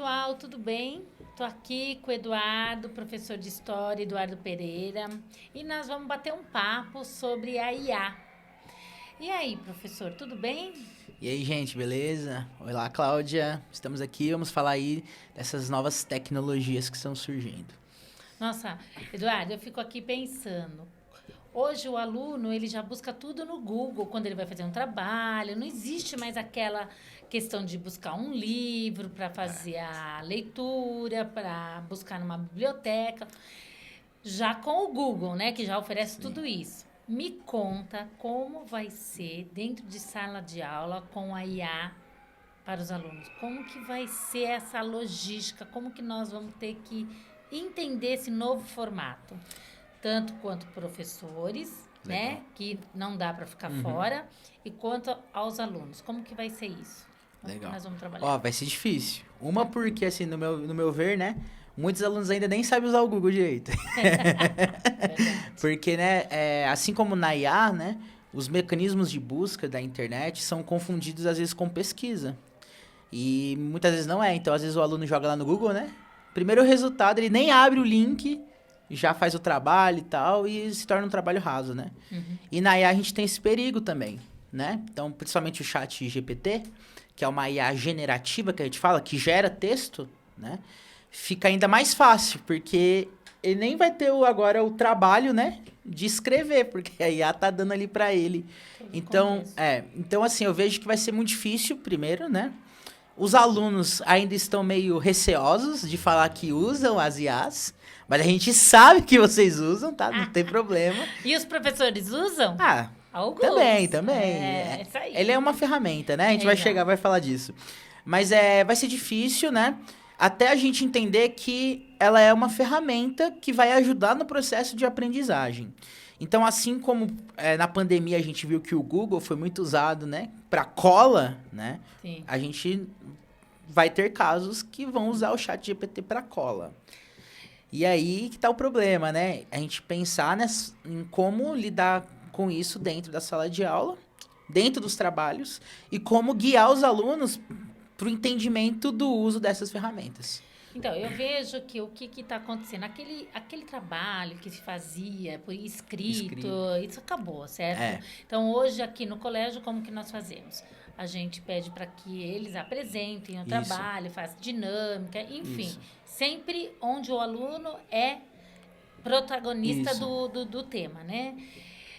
pessoal, tudo bem? Estou aqui com o Eduardo, professor de História, Eduardo Pereira, e nós vamos bater um papo sobre a IA. E aí, professor, tudo bem? E aí, gente, beleza? Olá, Cláudia. Estamos aqui, vamos falar aí dessas novas tecnologias que estão surgindo. Nossa, Eduardo, eu fico aqui pensando. Hoje o aluno, ele já busca tudo no Google quando ele vai fazer um trabalho. Não existe mais aquela questão de buscar um livro para fazer a leitura, para buscar numa biblioteca. Já com o Google, né, que já oferece tudo isso. Me conta como vai ser dentro de sala de aula com a IA para os alunos. Como que vai ser essa logística? Como que nós vamos ter que entender esse novo formato? Tanto quanto professores, Legal. né, que não dá para ficar fora, e quanto aos alunos. Como que vai ser isso? Como que Legal. nós vamos trabalhar? Ó, vai ser difícil. Uma porque, assim, no meu ver, né, muitos alunos ainda nem sabem usar o Google direito. Verdade. Porque, né, assim como na IA, né, os mecanismos de busca da internet são confundidos, às vezes, com pesquisa. E muitas vezes não é. Então, às vezes, o aluno joga lá no Google, né, primeiro resultado, ele nem abre o link, já faz o trabalho e tal, e se torna um trabalho raso, né? E na IA a gente tem esse perigo também, né? Então, principalmente o chat GPT, que é uma IA generativa que a gente fala, que gera texto, né? Fica ainda mais fácil, porque ele nem vai ter agora o trabalho, né? De escrever, porque a IA tá dando ali para ele. Então, então, assim, eu vejo que vai ser muito difícil, primeiro, né? Os alunos ainda estão meio receosos de falar que usam as IAs, mas a gente sabe que vocês usam, tá? Não tem problema. E os professores usam? Ah, Alguns. também. Isso aí. Ele é uma ferramenta, né? A gente vai Exato. chegar, vai falar disso. Mas vai ser difícil, né? Até a gente entender que ela é uma ferramenta que vai ajudar no processo de aprendizagem. Então, assim como na pandemia a gente viu que o Google foi muito usado, né? Para cola, né? Sim. A gente vai ter casos que vão usar o chat GPT para cola. E aí que tá o problema, né? A gente pensar em como lidar com isso dentro da sala de aula, dentro dos trabalhos, e como guiar os alunos para o entendimento do uso dessas ferramentas. Então, eu vejo que o que está acontecendo, aquele trabalho que se fazia por escrito, isso acabou, certo? Então, hoje aqui no colégio, como que nós fazemos? A gente pede para que eles apresentem o trabalho, façam dinâmica, enfim. Sempre onde o aluno é protagonista do tema, né?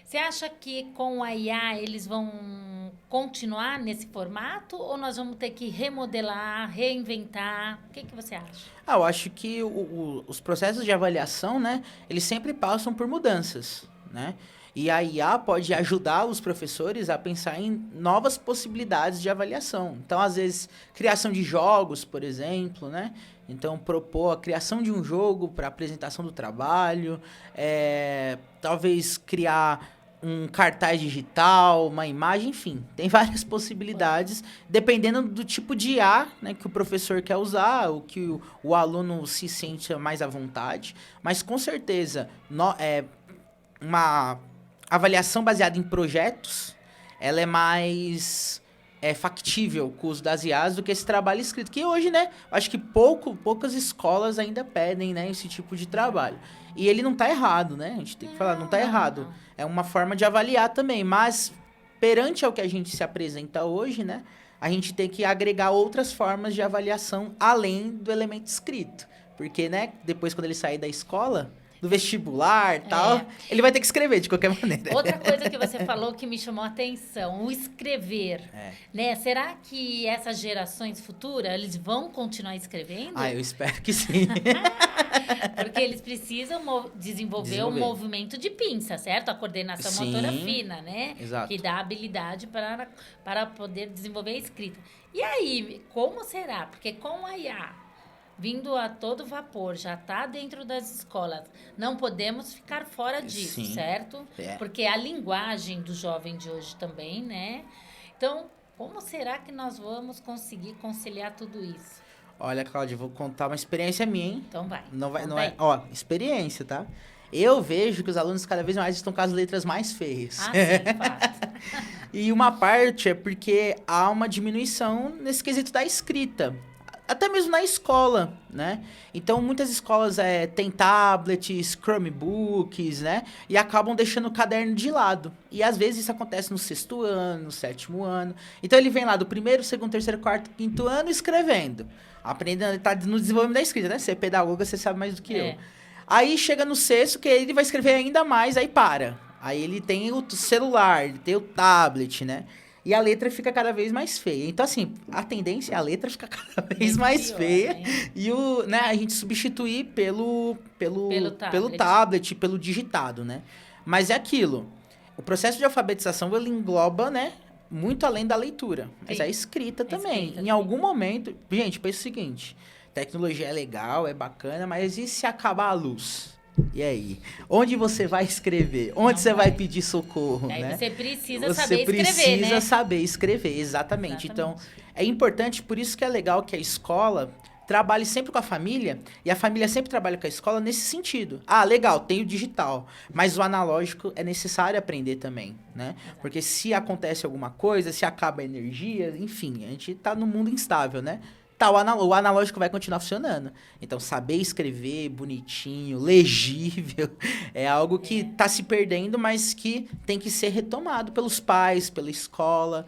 Você acha que com a IA eles vão continuar nesse formato ou nós vamos ter que remodelar, reinventar? O que você acha? Eu acho que os processos de avaliação, né, eles sempre passam por mudanças, né? E a IA pode ajudar os professores a pensar em novas possibilidades de avaliação. Então, às vezes, criação de jogos, por exemplo, né? Então, propor a criação de um jogo para apresentação do trabalho, talvez criar um cartaz digital, uma imagem, enfim. Tem várias possibilidades, dependendo do tipo de IA, né, que o professor quer usar, o que o aluno se sente mais à vontade. Mas, com certeza, uma avaliação baseada em projetos, ela é mais factível com o uso das IAs do que esse trabalho escrito. Que hoje, né, acho que poucas escolas ainda pedem, né, esse tipo de trabalho. E ele não tá errado, né? A gente tem que falar, não tá errado. Não. É uma forma de avaliar também, mas perante ao que a gente se apresenta hoje, né, a gente tem que agregar outras formas de avaliação além do elemento escrito. Porque, né, depois quando ele sair da escola, do vestibular e tal, ele vai ter que escrever de qualquer maneira. Outra coisa que você falou que me chamou a atenção, o escrever, né? Será que essas gerações futuras, eles vão continuar escrevendo? Ah, eu espero que sim. Porque eles precisam desenvolver um movimento de pinça, certo? A coordenação motora fina, né? Exato. Que dá habilidade para poder desenvolver a escrita. E aí, como será? Porque com a IA vindo a todo vapor, já está dentro das escolas, não podemos ficar fora disso, certo? Porque a linguagem do jovem de hoje também, né? Então, como será que nós vamos conseguir conciliar tudo isso? Olha, Cláudia, vou contar uma experiência minha, hein? Então vai. Não é, ó, experiência, tá? Eu vejo que os alunos cada vez mais estão com as letras mais feias. Ah, sim, fato. E uma parte é porque há uma diminuição nesse quesito da escrita. até mesmo na escola, né? Então, muitas escolas têm tablets, Chromebooks, né? E acabam deixando o caderno de lado. E, às vezes, isso acontece no 6º ano, no 7º ano. Então, ele vem lá do 1º, 2º, 3º, 4º, 5º ano escrevendo. Aprendendo, ele tá no desenvolvimento da escrita, né? Você é pedagoga, você sabe mais do que eu. Aí, chega no 6º, que ele vai escrever ainda mais, aí para. Aí, ele tem o celular, ele tem o tablet, né? E a letra fica cada vez mais feia. Então, assim, a tendência é a letra ficar cada vez mais pior, feia. Né? E né, a gente substituir pelo tablet, pelo digitado, né? Mas é aquilo. O processo de alfabetização, ele engloba, né? Muito além da leitura. Mas a escrita também. Em algum momento... Gente, pensa o seguinte. Tecnologia é legal, é bacana, mas e se acabar a luz? E aí? Onde você vai escrever? Onde você vai pedir socorro? Aí né? Você precisa saber escrever, né? Você precisa saber escrever, exatamente. Então, é importante, por isso que é legal que a escola trabalhe sempre com a família, e a família sempre trabalha com a escola nesse sentido. Ah, legal, tem o digital, mas o analógico é necessário aprender também, né? Exato. Porque se acontece alguma coisa, se acaba a energia, enfim, a gente tá num mundo instável, né? Tá, o analógico vai continuar funcionando. Então, saber escrever bonitinho, legível, é algo que tá se perdendo, mas que tem que ser retomado pelos pais, pela escola.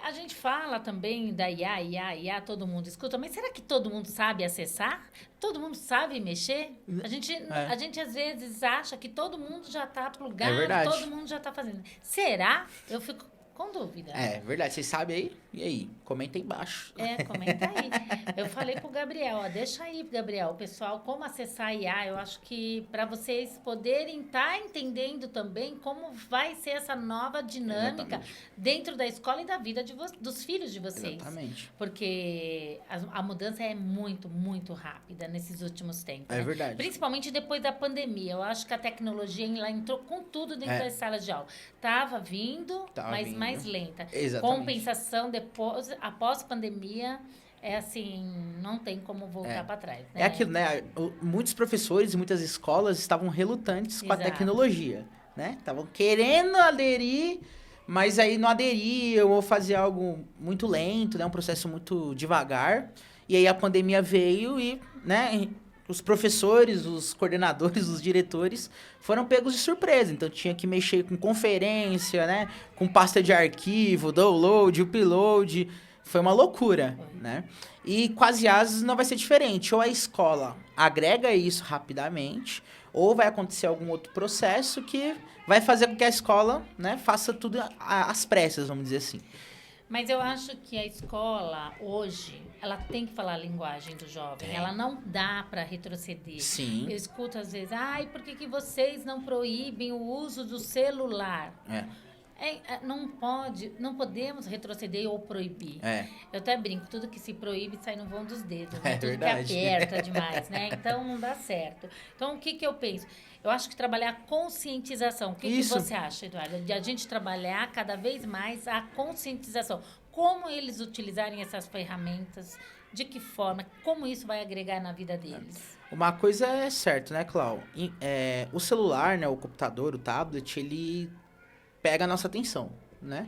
A gente fala também da IA, todo mundo escuta, mas será que todo mundo sabe acessar? Todo mundo sabe mexer? A gente às vezes acha que todo mundo já tá plugado, todo mundo já tá fazendo. Será? Eu fico com dúvida. É verdade. Vocês sabem aí? E aí? Comenta aí embaixo. Comenta aí. Eu falei pro Gabriel, deixa aí, Gabriel, o pessoal, como acessar a IA. Eu acho que para vocês poderem estar entendendo também como vai ser essa nova dinâmica dentro da escola e da vida dos filhos de vocês. Exatamente. Porque a mudança é muito, muito rápida nesses últimos tempos. É verdade. Principalmente depois da pandemia. Eu acho que a tecnologia ela entrou com tudo dentro das salas de aula. Tava vindo, mas mais lenta. Exatamente. Compensação depois, após pandemia, assim, não tem como voltar para trás. Né? É aquilo, né? Muitos professores e muitas escolas estavam relutantes com a tecnologia, né? Estavam querendo aderir, mas aí não aderiam ou faziam algo muito lento, né? Um processo muito devagar. E aí a pandemia veio e, né? Os professores, os coordenadores, os diretores foram pegos de surpresa. Então, tinha que mexer com conferência, né? Com pasta de arquivo, download, upload. Foi uma loucura, né? E com as IAs não vai ser diferente. Ou a escola agrega isso rapidamente, ou vai acontecer algum outro processo que vai fazer com que a escola, né, faça tudo às pressas, vamos dizer assim. Mas eu acho que a escola, hoje, ela tem que falar a linguagem do jovem. Ela não dá para retroceder. Sim. Eu escuto às vezes, por que vocês não proíbem o uso do celular? Não podemos retroceder ou proibir. Eu até brinco, tudo que se proíbe sai no vão dos dedos. Né? Tudo verdade. Que aperta demais, né? Então, não dá certo. Então, o que eu penso? Eu acho que trabalhar a conscientização. O que você acha, Eduardo? De a gente trabalhar cada vez mais a conscientização. Como eles utilizarem essas ferramentas, de que forma, como isso vai agregar na vida deles. Uma coisa é certa, né, Clau? O celular, né, o computador, o tablet, ele pega a nossa atenção, né?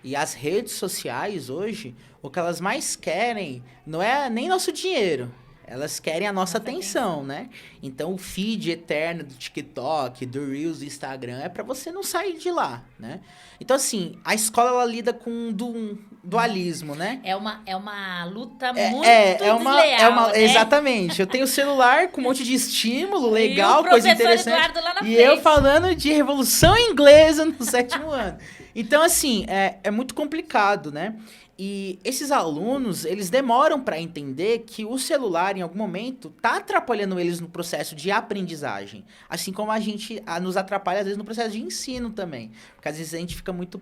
E as redes sociais hoje, o que elas mais querem não é nem nosso dinheiro. Elas querem a nossa atenção, né? Então, o feed eterno do TikTok, do Reels, do Instagram, é para você não sair de lá, né? Então, assim, a escola, ela lida com um dualismo, né? É uma luta muito desleal, né? Exatamente. Eu tenho o celular com um monte de estímulo legal, coisa interessante. Eduardo lá na frente. Eu falando de Revolução Inglesa no 7º ano. Então, assim, é muito complicado, né? E esses alunos, eles demoram para entender que o celular, em algum momento, tá atrapalhando eles no processo de aprendizagem. Assim como a gente nos atrapalha, às vezes, no processo de ensino também. Porque, às vezes, a gente fica muito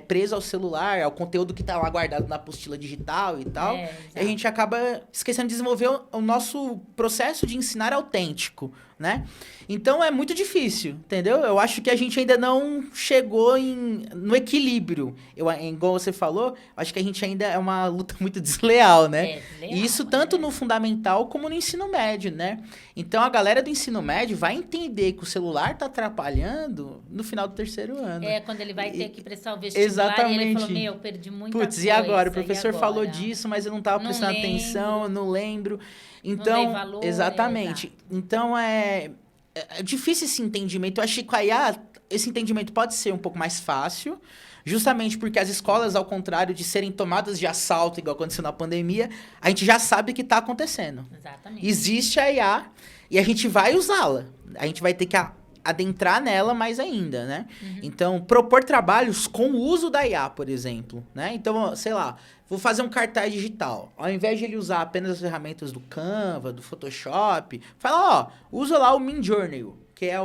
preso ao celular, ao conteúdo que tá lá guardado na apostila digital e tal. E a gente acaba esquecendo de desenvolver o nosso processo de ensinar autêntico, né? Então é muito difícil, entendeu? Eu acho que a gente ainda não chegou no equilíbrio. Igual você falou, acho que a gente ainda é uma luta muito desleal, né? Desleal, E isso tanto no fundamental como no ensino médio, né? Então a galera do ensino médio vai entender que o celular tá atrapalhando no final do terceiro ano. Quando ele vai ter que prestar o vestibular Exatamente. e ele falou, eu perdi muita coisa. Putz, e agora? O professor falou disso, mas eu não tava prestando atenção, eu não lembro. Então, não dei valor, exatamente. Então é difícil esse entendimento. Eu achei que com a IA, esse entendimento pode ser um pouco mais fácil, justamente porque as escolas, ao contrário de serem tomadas de assalto, igual aconteceu na pandemia, a gente já sabe o que está acontecendo. Exatamente. Existe a IA e a gente vai usá-la. A gente vai ter que adentrar nela mais ainda, né? Uhum. Então, propor trabalhos com o uso da IA, por exemplo, né? Então, sei lá, vou fazer um cartaz digital. Ao invés de ele usar apenas as ferramentas do Canva, do Photoshop, fala, usa lá o Midjourney, que é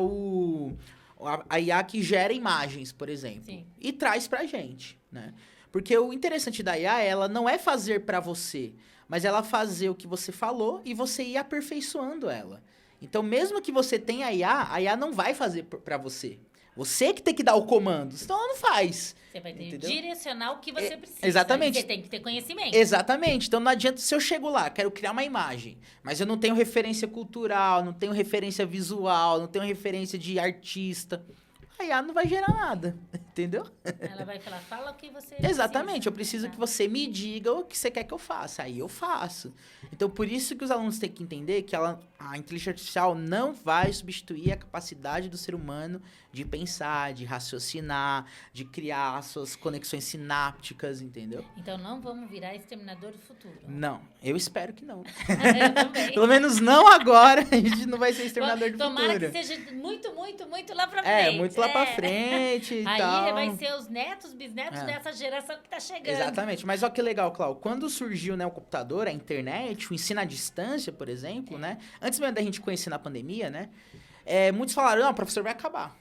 a IA que gera imagens, por exemplo. Sim. E traz pra gente, né? Porque o interessante da IA, ela não é fazer pra você, mas ela fazer o que você falou e você ir aperfeiçoando ela. Então, mesmo que você tenha a IA não vai fazer pra você. Você que tem que dar o comando, senão ela não faz. Você vai ter que direcionar o que você precisa. Exatamente. Você tem que ter conhecimento. Exatamente. Então, não adianta se eu chego lá, quero criar uma imagem, mas eu não tenho referência cultural, não tenho referência visual, não tenho referência de artista. A IA não vai gerar nada, entendeu? Ela vai falar, fala o que você Exatamente, eu preciso que você me diga o que você quer que eu faça, aí eu faço. Então, por isso que os alunos têm que entender que a inteligência artificial não vai substituir a capacidade do ser humano de pensar, de raciocinar, de criar as suas conexões sinápticas, entendeu? Então, não vamos virar exterminador do futuro. Não, eu espero que não. Eu também. Pelo menos não agora, a gente não vai ser exterminador do futuro. Tomara que seja muito, muito, muito lá pra frente. Muito lá pra frente e tal. Aí vai ser os netos, bisnetos dessa geração que tá chegando. Exatamente. Mas olha que legal, Cláudio. Quando surgiu, né, o computador, a internet, o ensino à distância, por exemplo, né? Antes mesmo da gente conhecer na pandemia, né? Muitos falaram, não, o professor vai acabar.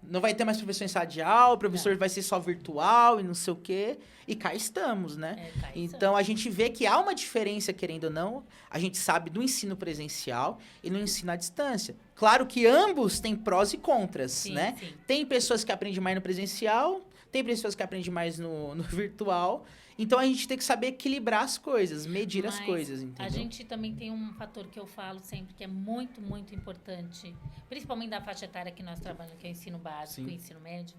Não vai ter mais professor em sala de aula, o professor vai ser só virtual e não sei o quê. E cá estamos, né? Então, a gente vê que há uma diferença, querendo ou não, a gente sabe do ensino presencial e no ensino à distância. Claro que ambos têm prós e contras, né? Sim. Tem pessoas que aprendem mais no presencial, tem pessoas que aprendem mais no virtual. Então, a gente tem que saber equilibrar as coisas, medir as coisas, entendeu? A gente também tem um fator que eu falo sempre, que é muito, muito importante, principalmente da faixa etária que nós trabalhamos, que é o ensino básico e ensino médio,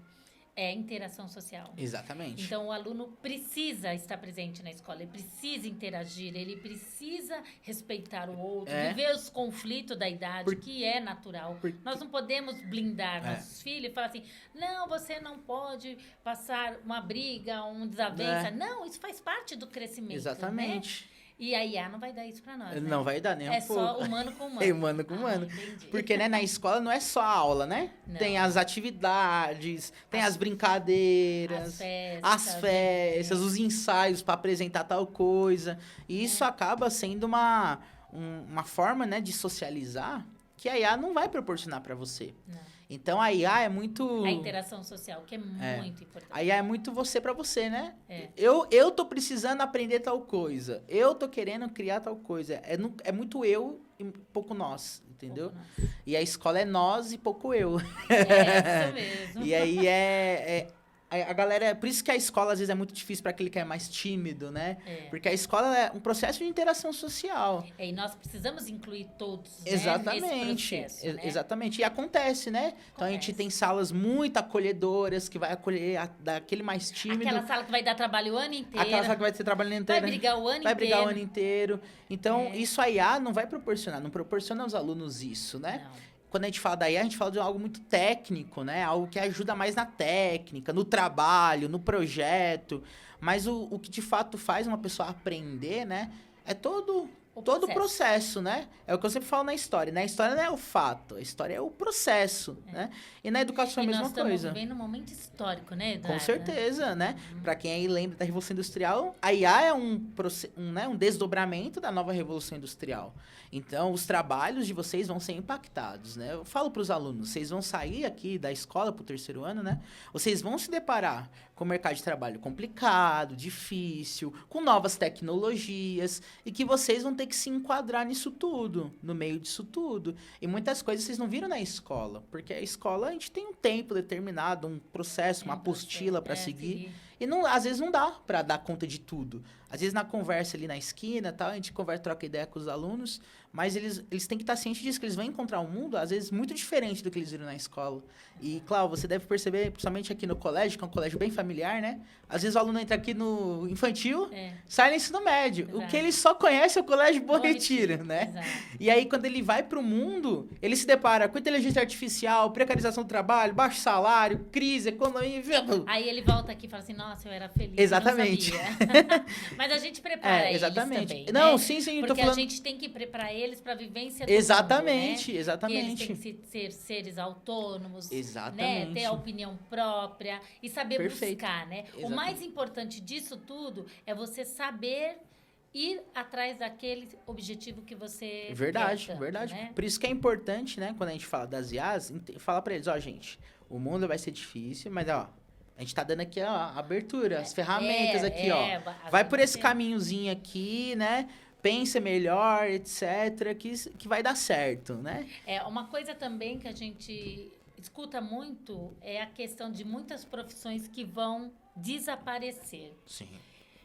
é a interação social. Exatamente. Então, o aluno precisa estar presente na escola, ele precisa interagir, ele precisa respeitar o outro, viver os conflitos da idade, que é natural. Nós não podemos blindar nossos filhos e falar assim, não, você não pode passar uma briga, uma desavença. Não, isso faz parte do crescimento. Exatamente. Né? E a IA não vai dar isso pra nós, né? Não vai dar nem um pouco. É só humano com humano. É humano com humano. Entendi. Porque, né, na escola não é só a aula, né? Não. Tem as atividades, tem as brincadeiras, as festas, os ensaios para apresentar tal coisa. E isso acaba sendo uma forma, né, de socializar que a IA não vai proporcionar para você. Não. Então, a IA é muito... A interação social, que é muito importante. A IA é muito você pra você, né? Eu tô precisando aprender tal coisa. Eu tô querendo criar tal coisa. É muito eu e pouco nós, entendeu? Pouco nós. E a escola é nós e pouco eu. É isso mesmo. E aí a galera... Por isso que a escola, às vezes, é muito difícil para aquele que é mais tímido, né? Porque a escola é um processo de interação social. E nós precisamos incluir todos, Exatamente. Nesse processo, né? Exatamente. E acontece, né? Então, a gente tem salas muito acolhedoras, que vai acolher daquele mais tímido. Aquela sala que vai dar trabalho o ano inteiro. Aquela sala que vai ter trabalho o ano inteiro. Vai brigar o ano inteiro. Vai brigar o ano inteiro. Então, isso a IA não vai proporcionar. Não proporciona aos alunos isso, né? Não. Quando a gente fala da IA, a gente fala de algo muito técnico, né? Algo que ajuda mais na técnica, no trabalho, no projeto. Mas o que de fato faz uma pessoa aprender, né? É todo o processo, né? É o que eu sempre falo na história. Na história não é o fato, a história é o processo, né? E na educação é a mesma coisa. Nós estamos vivendo um momento histórico, né, Eduardo? Com certeza, né? Para quem aí lembra da Revolução Industrial, a IA é um desdobramento da nova Revolução Industrial. Então, os trabalhos de vocês vão ser impactados, né? Eu falo para os alunos, vocês vão sair aqui da escola para o terceiro ano, né? Vocês vão se deparar com o mercado de trabalho complicado, difícil, com novas tecnologias, e que vocês vão ter que se enquadrar nisso tudo, no meio disso tudo. E muitas coisas vocês não viram na escola, porque a escola a gente tem um tempo determinado, um processo, uma apostila para seguir. E não, às vezes não dá para dar conta de tudo. Às vezes na conversa ali na esquina, tal, a gente conversa, troca ideia com os alunos, mas eles têm que estar cientes disso, que eles vão encontrar um mundo, às vezes, muito diferente do que eles viram na escola. E, claro, você deve perceber, principalmente aqui no colégio, que é um colégio bem familiar, né? Às vezes o aluno entra aqui no infantil, sai no ensino médio. Exato. O que ele só conhece é o colégio Bom Retiro, né? Exato. E aí, quando ele vai para o mundo, ele se depara com inteligência artificial, precarização do trabalho, baixo salário, crise, economia... Aí ele volta aqui e fala assim, nossa, eu era feliz, exatamente. Eu não sabia. Mas a gente prepara exatamente. eles também, não, né? sim, porque tô falando... a gente tem que preparar eles para a vivência do exatamente, mundo, né? exatamente. Que eles têm que ser seres autônomos, exatamente. Né? Ter a opinião própria e saber Perfeito. buscar, né? Exatamente. O mais importante disso tudo é você saber ir atrás daquele objetivo que você verdade, quer tanto, verdade. Né? Por isso que é importante, né, quando a gente fala das IAs, falar para eles, ó, gente, o mundo vai ser difícil, mas, ó, a gente tá dando aqui a abertura, as ferramentas aqui, ó. Vai por esse caminhozinho aqui, né? Pensa melhor, etc, que vai dar certo, né? Uma coisa também que a gente escuta muito é a questão de muitas profissões que vão desaparecer. Sim.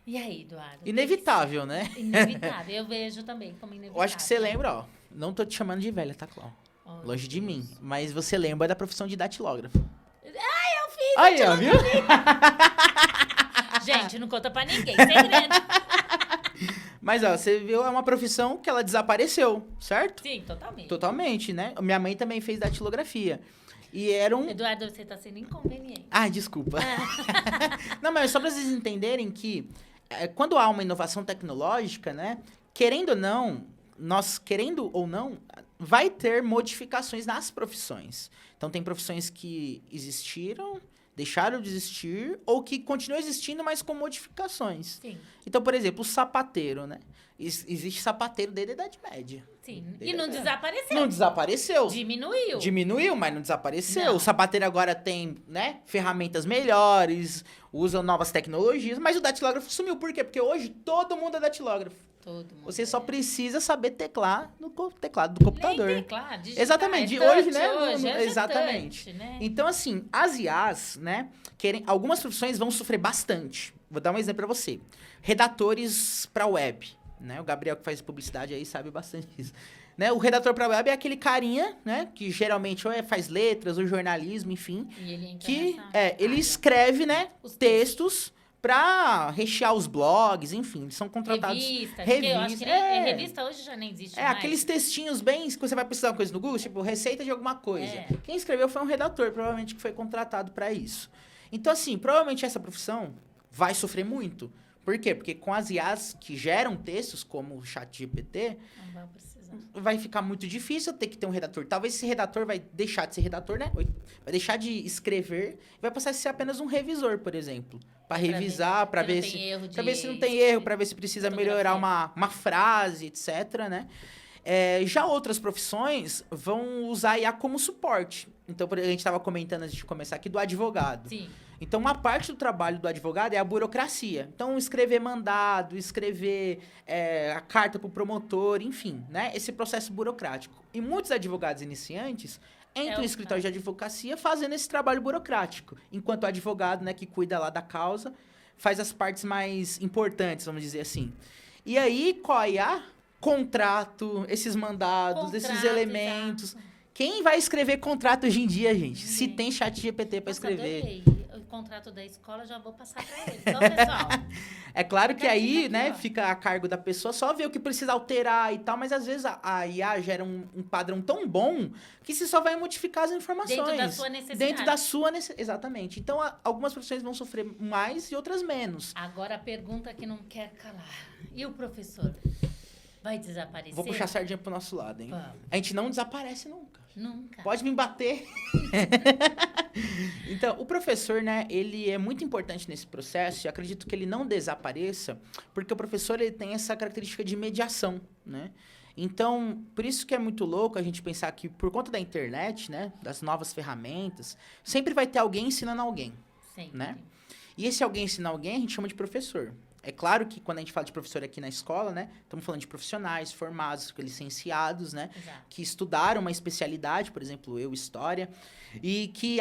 E aí, Eduardo? Inevitável, né? Inevitável. Eu vejo também como inevitável. Eu acho que você lembra, ó. Não tô te chamando de velha, tá, Clau? Longe de mim. Mas você lembra da profissão de datilógrafo. Eu fiz! Aí, ó, viu? Gente, não conta pra ninguém. Segredo. Mas, ó, você viu, é uma profissão que ela desapareceu, certo? Sim, totalmente. Totalmente, né? Minha mãe também fez datilografia. E era um... Eduardo, você tá sendo inconveniente. Ah, desculpa. Não, mas só pra vocês entenderem que quando há uma inovação tecnológica, né? Querendo ou não, vai ter modificações nas profissões. Então, tem profissões que existiram, deixaram de existir, ou que continuam existindo, mas com modificações. Sim. Então, por exemplo, o sapateiro, né? Existe sapateiro desde a Idade Média. Sim. E não desapareceu. Não desapareceu. Diminuiu. Diminuiu, mas não desapareceu. Não. O sapateiro agora tem, né, ferramentas melhores, usa novas tecnologias, mas o datilógrafo sumiu. Por quê? Porque hoje todo mundo é datilógrafo. Todo mundo. Você só precisa saber teclar no teclado do computador. Nem teclar, digitar, exatamente. Touch, Hoje, né? Hoje é exatamente. Touch, né? Então, assim, as IAs, né, algumas profissões vão sofrer bastante. Vou dar um exemplo para você. Redatores para web, né? O Gabriel que faz publicidade aí sabe bastante disso. Né? O redator para web é aquele carinha, né, que geralmente ou faz letras ou jornalismo, enfim, E ele entra que nessa ele área. escreve, né, Os textos para rechear os blogs, enfim, são contratados. Revista. Porque eu acho que revista hoje já nem existe mais. Aqueles textinhos bem que você vai precisar de uma coisa no Google, tipo receita de alguma coisa. Quem escreveu foi um redator, provavelmente que foi contratado para isso. Então, assim, provavelmente essa profissão vai sofrer muito. Por quê? Porque com as IAs que geram textos, como o ChatGPT, Não vai precisar. vai ficar muito difícil ter que ter um redator. Talvez esse redator vai deixar de ser redator, né? Vai deixar de escrever e vai passar a ser apenas um revisor, por exemplo. Para revisar, para ver se não tem erro, para ver se precisa melhorar uma frase, etc, né? Já outras profissões vão usar a IA como suporte. Então, a gente estava comentando antes de começar aqui do advogado. Sim. Então, uma parte do trabalho do advogado é a burocracia. Então, escrever mandado, escrever a carta para o promotor, enfim, né? Esse processo burocrático. E muitos advogados iniciantes entram no escritório de advocacia fazendo esse trabalho burocrático. Enquanto o advogado, né, que cuida lá da causa, faz as partes mais importantes, vamos dizer assim. E aí, qual a IA? Contrato, esses mandados, esses elementos. Exato. Quem vai escrever contrato hoje em dia, gente? Se tem chat GPT para escrever. Adorei. O contrato da escola já vou passar para ele. Só, pessoal. É claro que aí, né, fica a cargo da pessoa só ver o que precisa alterar e tal, mas às vezes a IA gera um padrão tão bom que você só vai modificar as informações. Dentro da sua necessidade. Dentro da sua necessidade. Exatamente. Então, algumas profissões vão sofrer mais e outras menos. Agora a pergunta que não quer calar. E o professor? Vai desaparecer? Vou puxar a sardinha pro nosso lado, hein? Vamos. A gente não desaparece nunca. Nunca. Pode me bater. Então, o professor, né, ele é muito importante nesse processo e acredito que ele não desapareça, porque o professor ele tem essa característica de mediação, né? Então, por isso que é muito louco a gente pensar que por conta da internet, né, das novas ferramentas, sempre vai ter alguém ensinando alguém, Sempre. né? E esse alguém ensinar alguém, a gente chama de professor. É claro que quando a gente fala de professor aqui na escola, né? Estamos falando de profissionais formados, licenciados, né? Exato. Que estudaram uma especialidade, por exemplo, eu, História, e que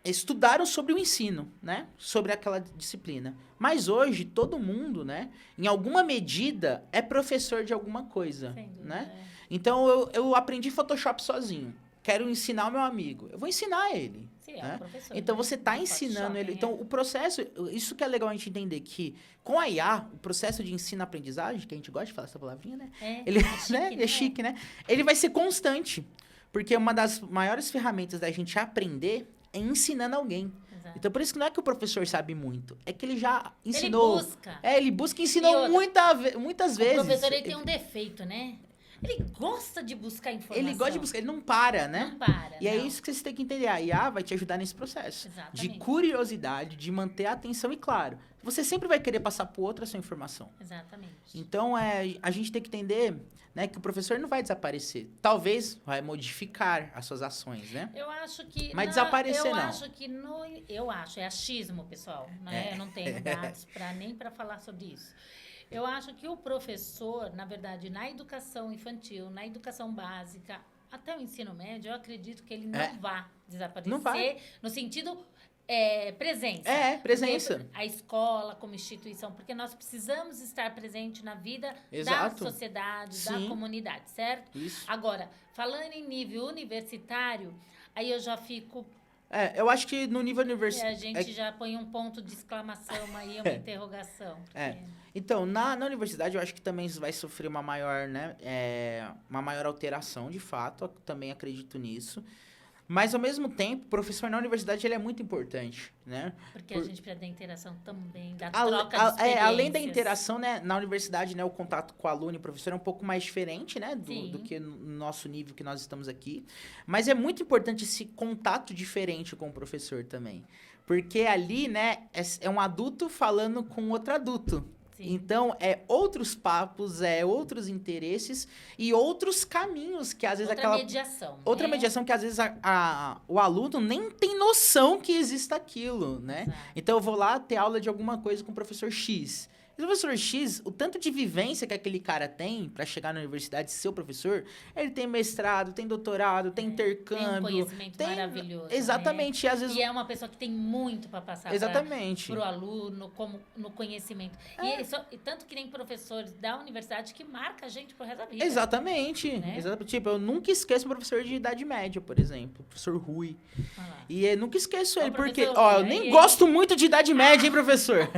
estudaram sobre o ensino, né? Sobre aquela disciplina. Mas hoje, todo mundo, né? Em alguma medida, é professor de alguma coisa, Sem dúvida, né? é. Então, eu aprendi Photoshop sozinho. Quero ensinar o meu amigo. Eu vou ensinar ele. Sim, é né? um professor. Então, né? você está Do ensinando Photoshop, ele. é. Então, o processo... Isso que é legal a gente entender, que com a IA, o processo de ensino-aprendizagem, que a gente gosta de falar essa palavrinha, né? Ele, chique, né? É chique, né? Ele vai ser constante. Porque uma das maiores ferramentas da gente aprender é ensinando alguém. Exato. Então, por isso que não é que o professor sabe muito. É que ele já ensinou. Ele busca. Ele busca e E ensinou outra, muitas vezes. O professor ele tem um defeito, né? Ele gosta de buscar informação. Ele gosta de buscar, ele não para, né? Não para. E é não. isso que você tem que entender. A IA vai te ajudar nesse processo. Exatamente. De curiosidade, de manter a atenção e, claro, você sempre vai querer passar para o outro a sua informação. Exatamente. Então, a gente tem que entender, né, que o professor não vai desaparecer. Talvez vai modificar as suas ações, né? Eu acho que... Mas desaparecer, não. Eu acho, é achismo, pessoal. Né? Eu não tenho dados nem para falar sobre isso. Eu acho que o professor, na verdade, na educação infantil, na educação básica, até o ensino médio, eu acredito que ele não vá desaparecer. Não vai. No sentido presença. Presença. Porque a escola como instituição, porque nós precisamos estar presente na vida Exato. da sociedade, Sim. da comunidade, certo? Isso. Agora, falando em nível universitário, aí eu já fico... Eu acho que no nível universitário... a gente já põe um ponto de exclamação aí, uma interrogação. Porque... Então, na universidade, eu acho que também vai sofrer uma maior, né, uma maior alteração, de fato, eu também acredito nisso. Mas, ao mesmo tempo, o professor na universidade ele é muito importante, né? Porque a gente precisa da interação também, da troca de experiências. Além da interação, né, na universidade, né, o contato com o aluno e o professor é um pouco mais diferente, né, do que no nosso nível que nós estamos aqui. Mas é muito importante esse contato diferente com o professor também. Porque ali, né, é um adulto falando com outro adulto. Sim. Então, outros papos, outros interesses e outros caminhos que às vezes mediação. Outra mediação que às vezes o aluno nem tem noção que exista aquilo, né? Exato. Então, eu vou lá ter aula de alguma coisa com o professor X. E o professor X, o tanto de vivência que aquele cara tem para chegar na universidade e ser professor, ele tem mestrado, tem doutorado, tem intercâmbio. Tem um conhecimento maravilhoso. Exatamente. Né? E, às vezes... e é uma pessoa que tem muito para passar para o aluno, como no conhecimento. E tanto que tem professores da universidade que marca a gente pro resto da vida. Exatamente. Né? Tipo, eu nunca esqueço o professor de Idade Média, por exemplo. O professor Rui. E eu nunca esqueço ele, porque... eu nem gosto muito de Idade Média, hein, professor?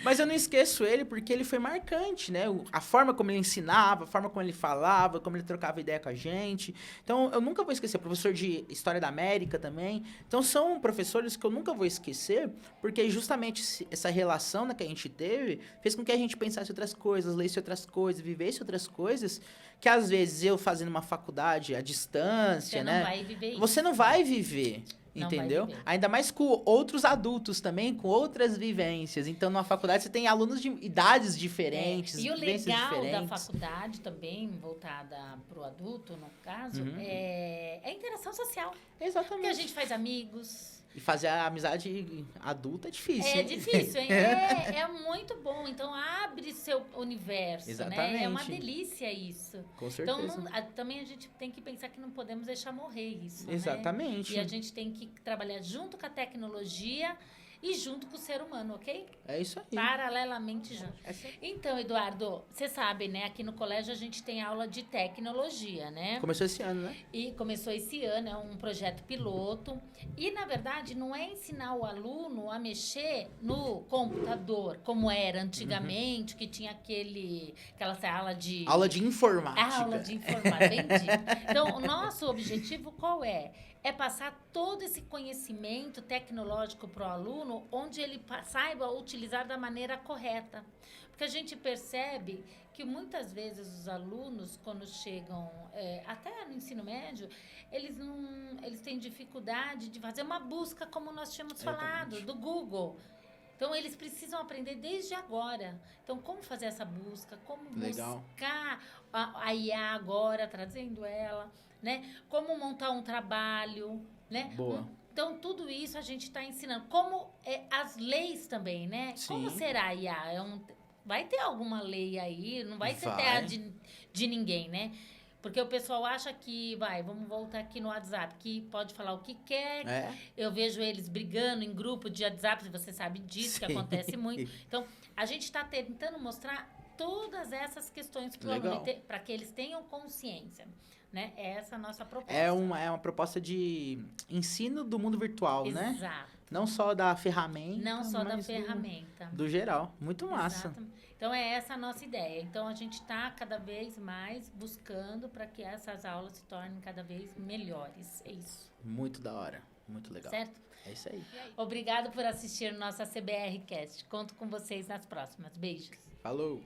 Mas eu não esqueço ele porque ele foi marcante, né? A forma como ele ensinava, a forma como ele falava, como ele trocava ideia com a gente. Então, eu nunca vou esquecer. O professor de História da América também. Então, são professores que eu nunca vou esquecer, porque justamente essa relação, né, que a gente teve fez com que a gente pensasse outras coisas, lesse outras coisas, vivesse outras coisas, que às vezes eu fazendo uma faculdade à distância, né? Você não vai viver. Entendeu? Ainda mais com outros adultos também, com outras vivências. Então, numa faculdade, você tem alunos de idades diferentes, E o vivências legal diferentes. da faculdade também, voltada para o adulto, no caso, é a interação social. Exatamente. Porque a gente faz amigos. E fazer a amizade adulta é difícil. É difícil, hein? É muito bom. Então, abre seu universo, exatamente. Né? É uma delícia isso. Com certeza. Então, também a gente tem que pensar que não podemos deixar morrer isso, exatamente. Né? E a gente tem que trabalhar junto com a tecnologia e junto com o ser humano, ok? É isso aí. Paralelamente junto. Então, Eduardo, você sabe, né? Aqui no colégio a gente tem aula de tecnologia, né? Começou esse ano, né? E começou esse ano, é um projeto piloto. E, na verdade, não é ensinar o aluno a mexer no computador, como era antigamente, que tinha aquela aula de... Aula de informática. Aula de informática, bem dito. Então, o nosso objetivo qual é? É passar todo esse conhecimento tecnológico para o aluno, onde ele saiba utilizar da maneira correta. Porque a gente percebe que muitas vezes os alunos, quando chegam até no ensino médio, eles têm dificuldade de fazer uma busca, como nós tínhamos falado, do Google. Então, eles precisam aprender desde agora. Então, como fazer essa busca, como buscar a IA agora, trazendo ela, né? Como montar um trabalho, né? Boa. Então, tudo isso a gente está ensinando. Como as leis também, né? Sim. Como será a IA? Vai ter alguma lei aí, não vai ser terra de ninguém, né? Porque o pessoal acha que, vamos voltar aqui no WhatsApp, que pode falar o que quer. Eu vejo eles brigando em grupo de WhatsApp, você sabe disso, que acontece muito. Então, a gente está tentando mostrar todas essas questões para que eles tenham consciência, né? Essa é a nossa proposta. É uma proposta de ensino do mundo virtual, né? Exato. Não só da ferramenta. Não só da ferramenta. Do geral. Muito massa. Exato. Então, é essa a nossa ideia. Então, a gente está cada vez mais buscando para que essas aulas se tornem cada vez melhores. É isso. Muito da hora. Muito legal. Certo? É isso aí. Obrigado por assistir nossa CBR Cast. Conto com vocês nas próximas. Beijos. Falou!